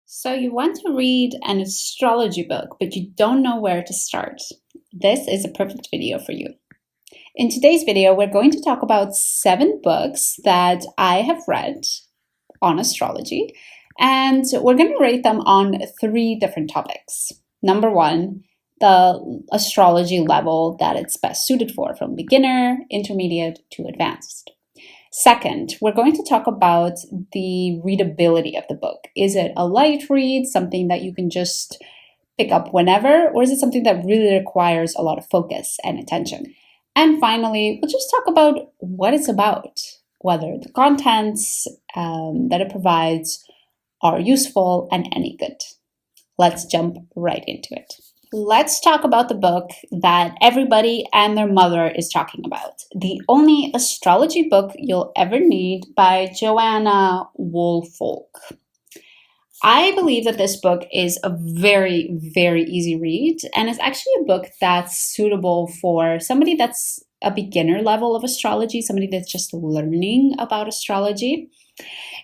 So you want to read an astrology book, but you don't know where to start. This is a perfect video for you. In today's video, we're going to talk about 7 books that I have read on astrology, and we're going to rate them on 3 different topics. Number 1, the astrology level that it's best suited for, from beginner, intermediate to advanced. Second, we're going to talk about the readability of the book. Is it a light read, something that you can just pick up whenever, or is it something that really requires a lot of focus and attention? And finally, we'll just talk about what it's about, whether the contents that it provides are useful and any good. Let's jump right into it. Let's talk about the book that everybody and their mother is talking about. The Only Astrology Book You'll Ever Need by Joanna Woolfolk. I believe that this book is a very, very easy read, and it's actually a book that's suitable for somebody that's a beginner level of astrology, somebody that's just learning about astrology.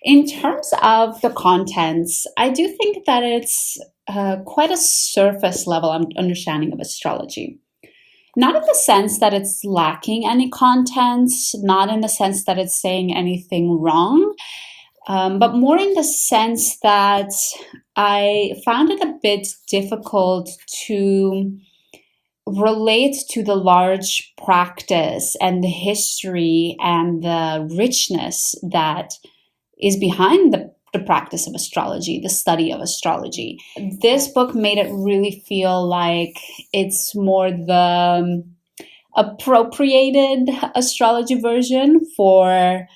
In terms of the contents, I do think that it's quite a surface level understanding of astrology. Not in the sense that it's lacking any contents, not in the sense that it's saying anything wrong, but more in the sense that I found it a bit difficult to relate to the large practice and the history and the richness that is behind the practice of astrology, the study of astrology. This book made it really feel like it's more the appropriated astrology version for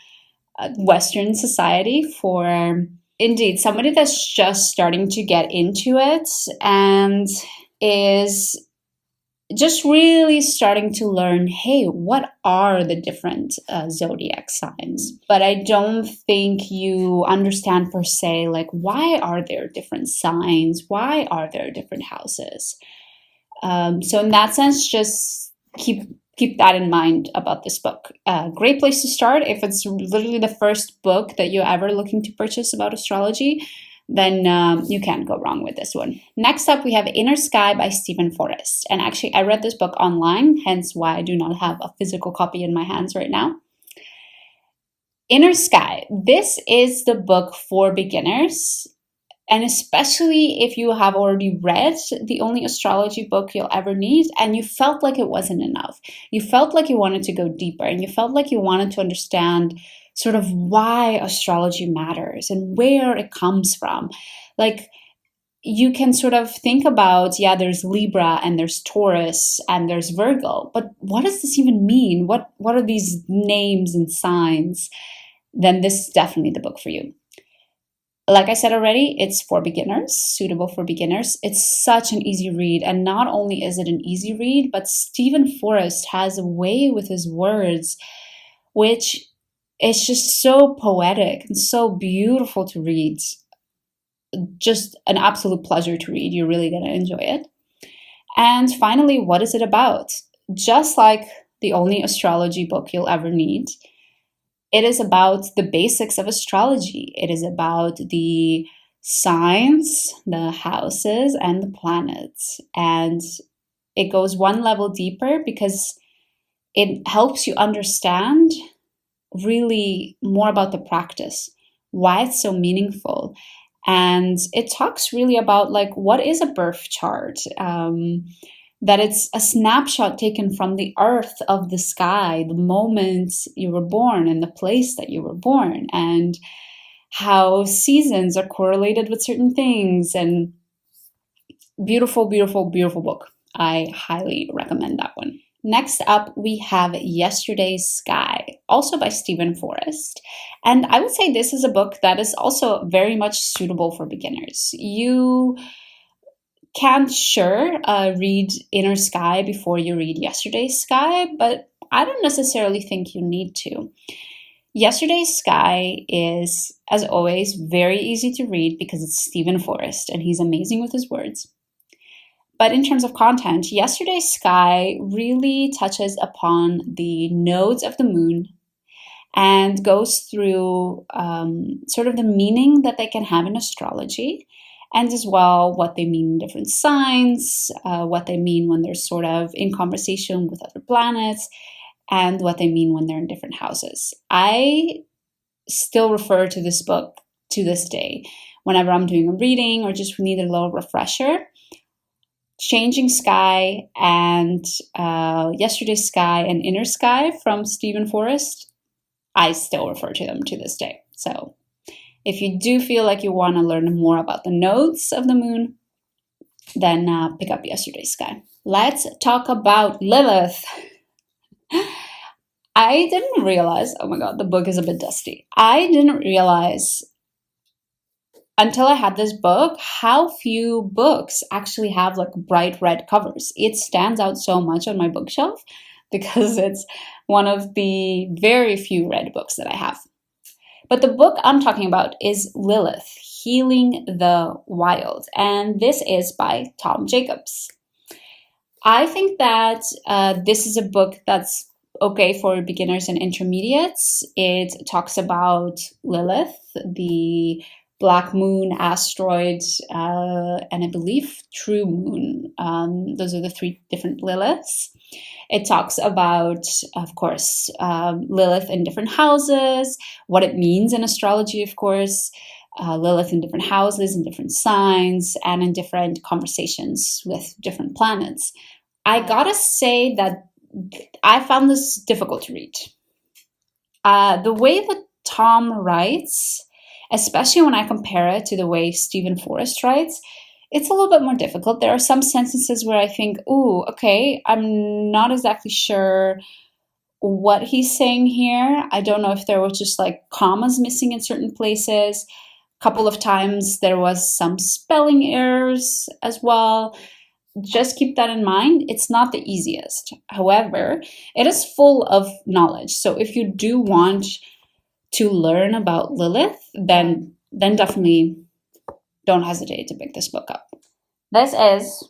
Western society, for indeed somebody that's just starting to get into it and is just really starting to learn, hey, what are the different zodiac signs? But I don't think you understand per se, like, why are there different signs? Why are there different houses? So in that sense, just keep that in mind about this book. Great place to start. If it's literally the first book that you're ever looking to purchase about astrology, then you can't go wrong with this one. Next up, we have Inner Sky by Stephen Forrest. And actually, I read this book online, hence why I do not have a physical copy in my hands right now. Inner Sky. This is the book for beginners, and especially if you have already read the only astrology book you'll ever need, and you felt like it wasn't enough. You felt like you wanted to go deeper, and you felt like you wanted to understand sort of why astrology matters and where it comes from. Like, you can sort of think about, yeah, there's Libra and there's Taurus and there's Virgo, but what does this even mean? What are these names and signs? Then this is definitely the book for you. Like I said already, it's for beginners, suitable for beginners. It's such an easy read. And not only is it an easy read, but Stephen Forrest has a way with his words, which is just so poetic and so beautiful to read. Just an absolute pleasure to read. You're really going to enjoy it. And finally, what is it about? Just like the only astrology book you'll ever need, it is about the basics of astrology. It is about the signs, the houses, and the planets. And it goes one level deeper because it helps you understand really more about the practice, why it's so meaningful. And it talks really about, like, what is a birth chart? That it's a snapshot taken from the earth of the sky, the moment you were born and the place that you were born, and how seasons are correlated with certain things. And beautiful, beautiful, beautiful book. I highly recommend that one. Next up, we have Yesterday's Sky, also by Stephen Forrest. And I would say this is a book that is also very much suitable for beginners. You can read Inner Sky before you read Yesterday's Sky, but I don't necessarily think you need to. Yesterday's Sky is, as always, very easy to read because it's Stephen Forrest and he's amazing with his words. But in terms of content, Yesterday's Sky really touches upon the nodes of the moon and goes through sort of the meaning that they can have in astrology and as well what they mean in different signs, what they mean when they're sort of in conversation with other planets, and what they mean when they're in different houses. I still refer to this book to this day whenever I'm doing a reading or just need a little refresher. Changing Sky and Yesterday's Sky and Inner Sky from Stephen Forrest, I still refer to them to this day. So if you do feel like you want to learn more about the nodes of the moon, then pick up Yesterday's Sky. Let's talk about Lilith. I didn't realize, oh my god, the book is a bit dusty. I didn't realize until I had this book how few books actually have like bright red covers. It stands out so much on my bookshelf because it's one of the very few red books that I have. But the book I'm talking about is Lilith, Healing the Wild, and this is by Tom Jacobs. I think that this is a book that's okay for beginners and intermediates. It talks about Lilith, the black moon, asteroid, and I believe true moon. Those are the three different Liliths. It talks about, of course, Lilith in different houses, what it means in astrology, of course, Lilith in different houses, in different signs, and in different conversations with different planets. I gotta say that I found this difficult to read. The way that Tom writes, especially when I compare it to the way Stephen Forrest writes, it's a little bit more difficult. There are some sentences where I think, ooh, okay, I'm not exactly sure what he's saying here. I don't know if there was just like commas missing in certain places. A couple of times there was some spelling errors as well. Just keep that in mind. It's not the easiest. However, it is full of knowledge. So if you do want to learn about Lilith, then definitely don't hesitate to pick this book up. This is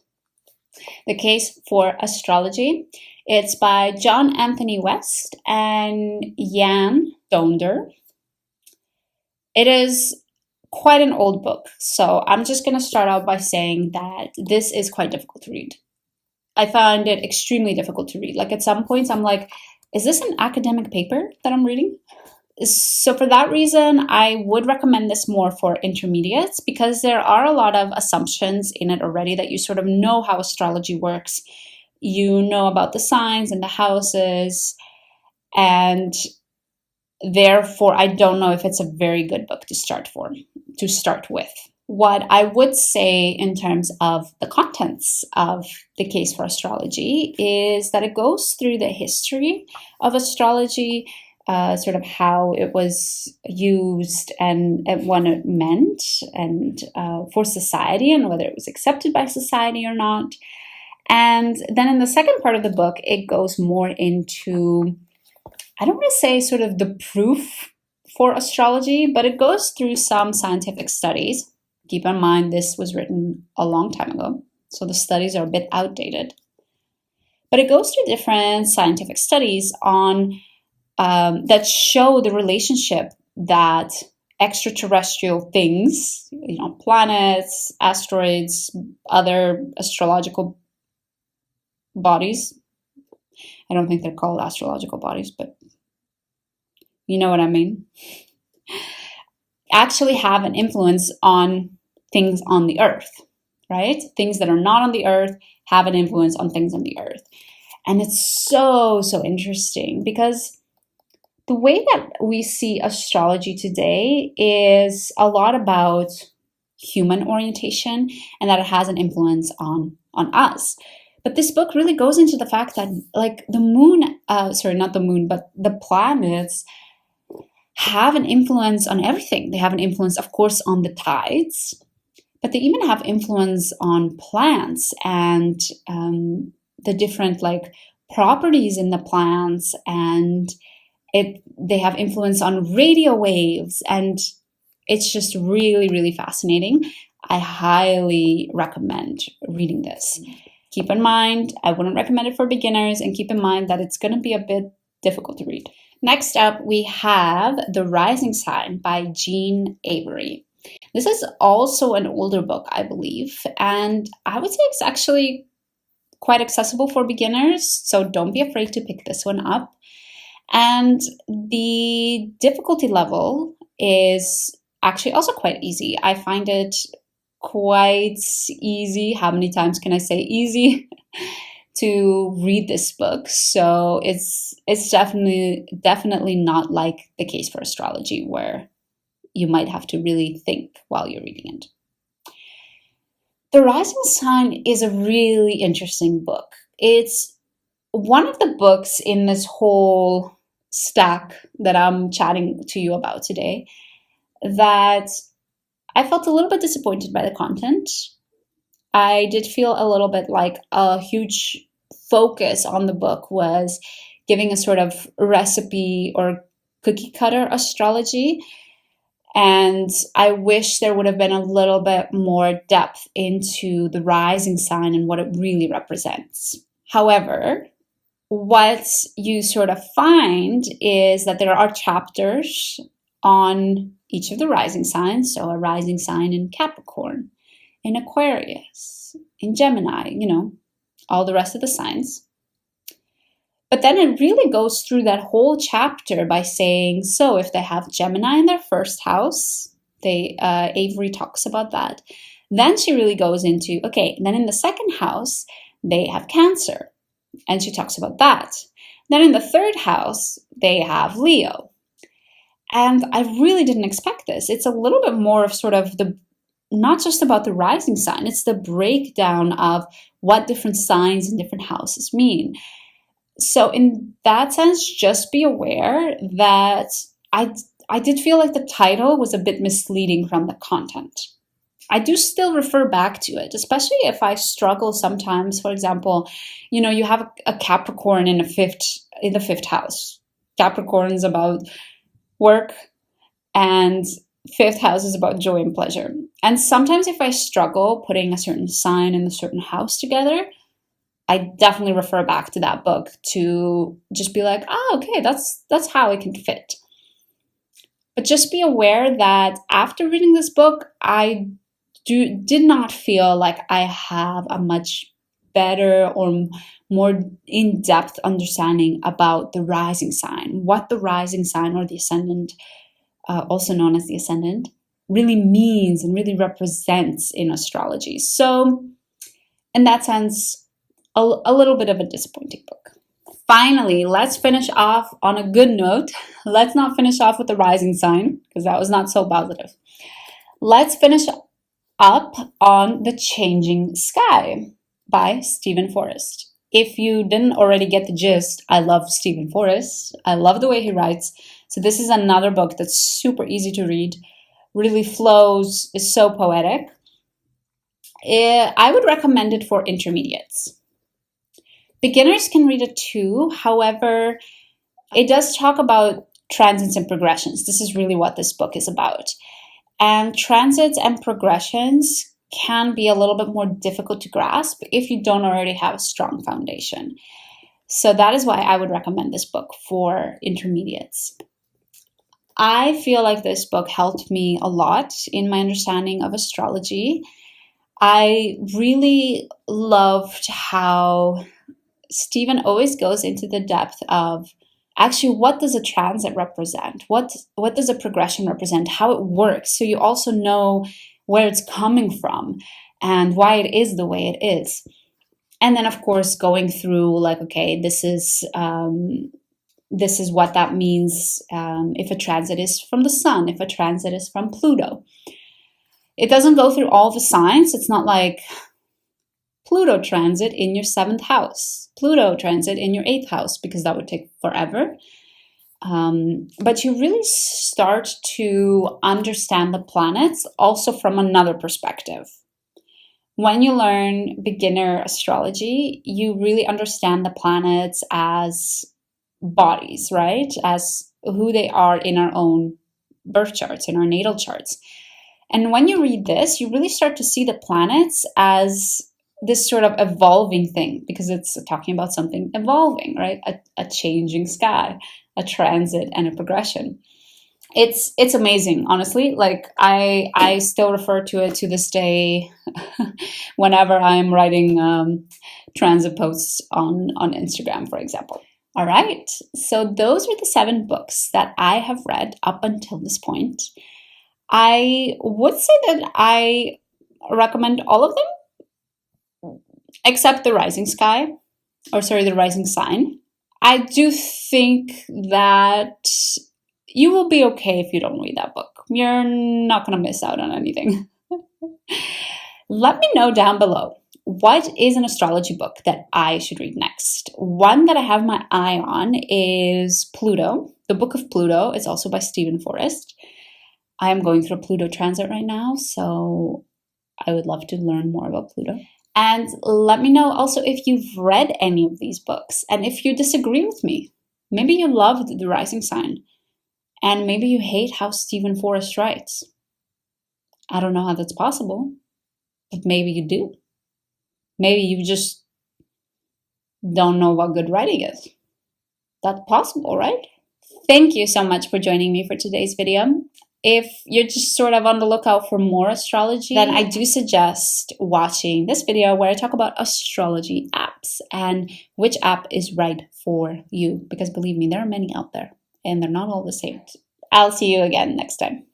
The Case for Astrology. It's by John Anthony West and Jan Donder. It is quite an old book, so I'm just going to start out by saying that this is quite difficult to read. I found it extremely difficult to read. Like at some points I'm like, is this an academic paper that I'm reading? So for that reason, I would recommend this more for intermediates because there are a lot of assumptions in it already that you sort of know how astrology works. You know about the signs and the houses, and therefore I don't know if it's a very good book to start with. What I would say in terms of the contents of The Case for Astrology is that it goes through the history of astrology, sort of how it was used and what it meant, and for society and whether it was accepted by society or not. And then in the second part of the book, it goes more into, I don't want to say sort of the proof for astrology, but it goes through some scientific studies. Keep in mind, this was written a long time ago, so the studies are a bit outdated. But it goes through different scientific studies on that show the relationship that extraterrestrial things, planets, asteroids, other astrological bodies. I don't think they're called astrological bodies, but you know what I mean. Actually have an influence on things on the earth, right? Things that are not on the earth have an influence on things on the earth. And it's so interesting because the way that we see astrology today is a lot about human orientation and that it has an influence on us. But this book really goes into the fact that like the moon, not the moon, but the planets have an influence on everything. They have an influence, of course, on the tides, but they even have influence on plants and the different like properties in the plants, and they have influence on radio waves, and it's just really fascinating. I highly recommend reading this. Keep in mind, I wouldn't recommend it for beginners, and keep in mind that it's going to be a bit difficult to read. Next up, we have The Rising Sign by Jean Avery. This is also an older book, I believe, and I would say it's actually quite accessible for beginners, so don't be afraid to pick this one up. And the difficulty level is actually also quite easy. I find it quite easy. How many times can I say easy? To read this book. So it's definitely not like the case for astrology where you might have to really think while you're reading it. The Rising Sign is a really interesting book. It's one of the books in this whole stack that I'm chatting to you about today that I felt a little bit disappointed by the content. I did feel a little bit like a huge focus on the book was giving a sort of recipe or cookie cutter astrology. And I wish there would have been a little bit more depth into the rising sign and what it really represents. However, what you sort of find is that there are chapters on each of the rising signs. So a rising sign in Capricorn, in Aquarius, in Gemini, all the rest of the signs. But then it really goes through that whole chapter by saying, so if they have Gemini in their first house, Avery talks about that. Then she really goes into, okay, then in the second house, they have Cancer, and she talks about that. Then in the third house, they have Leo. And I really didn't expect this. It's a little bit more of sort of not just about the rising sign, it's the breakdown of what different signs and different houses mean. So in that sense, just be aware that I did feel like the title was a bit misleading from the content. I do still refer back to it, especially if I struggle sometimes. For example, you have a Capricorn in the fifth house. Capricorn's about work, and fifth house is about joy and pleasure. And sometimes if I struggle putting a certain sign and a certain house together, I definitely refer back to that book to just be like, okay, that's how it can fit. But just be aware that after reading this book, I did not feel like I have a much better or more in-depth understanding about the rising sign, what the rising sign or the ascendant, also known as the ascendant, really means and really represents in astrology. So in that sense, a little bit of a disappointing book. Finally, let's finish off on a good note. Let's not finish off with the rising sign because that was not so positive. Let's finish up on The Changing Sky by Stephen Forrest. If you didn't already get the gist, I love Stephen Forrest. I love the way he writes. So this is another book that's super easy to read, really flows, is so poetic. I would recommend it for intermediates. Beginners can read it too. However, it does talk about transits and progressions. This is really what this book is about. And transits and progressions can be a little bit more difficult to grasp if you don't already have a strong foundation. So that is why I would recommend this book for intermediates. I feel like this book helped me a lot in my understanding of astrology. I really loved how Stephen always goes into the depth of actually what does a transit represent? What does a progression represent? How it works. So you also know where it's coming from and why it is the way it is. And then of course going through like, okay, this is what that means if a transit is from the sun, if a transit is from Pluto. It doesn't go through all the signs. It's not like Pluto transit in your 7th house, Pluto transit in your 8th house, because that would take forever. But you really start to understand the planets also from another perspective. When you learn beginner astrology, you really understand the planets as bodies, right? As who they are in our own birth charts, in our natal charts. And when you read this, you really start to see the planets as this sort of evolving thing, because it's talking about something evolving, right? A changing sky, a transit, and a progression. It's amazing, honestly. Like I still refer to it to this day whenever I'm writing transit posts on Instagram, for example. All right, so those are the 7 books that I have read up until this point. I would say that I recommend all of them except The Rising Sky, or sorry, The Rising Sign. I do think that you will be okay if you don't read that book. You're not going to miss out on anything. Let me know down below, what is an astrology book that I should read next? One that I have my eye on is Pluto, the Book of Pluto. It's also by Stephen Forrest. I am going through a Pluto transit right now, so I would love to learn more about Pluto. And let me know also if you've read any of these books and if you disagree with me. Maybe you loved The Rising Sign and maybe you hate how Stephen Forrest writes. I don't know how that's possible, but maybe you do. Maybe you just don't know what good writing is. That's possible, right? Thank you so much for joining me for today's video. If you're just sort of on the lookout for more astrology, then I do suggest watching this video where I talk about astrology apps and which app is right for you. Because believe me, there are many out there and they're not all the same. I'll see you again next time.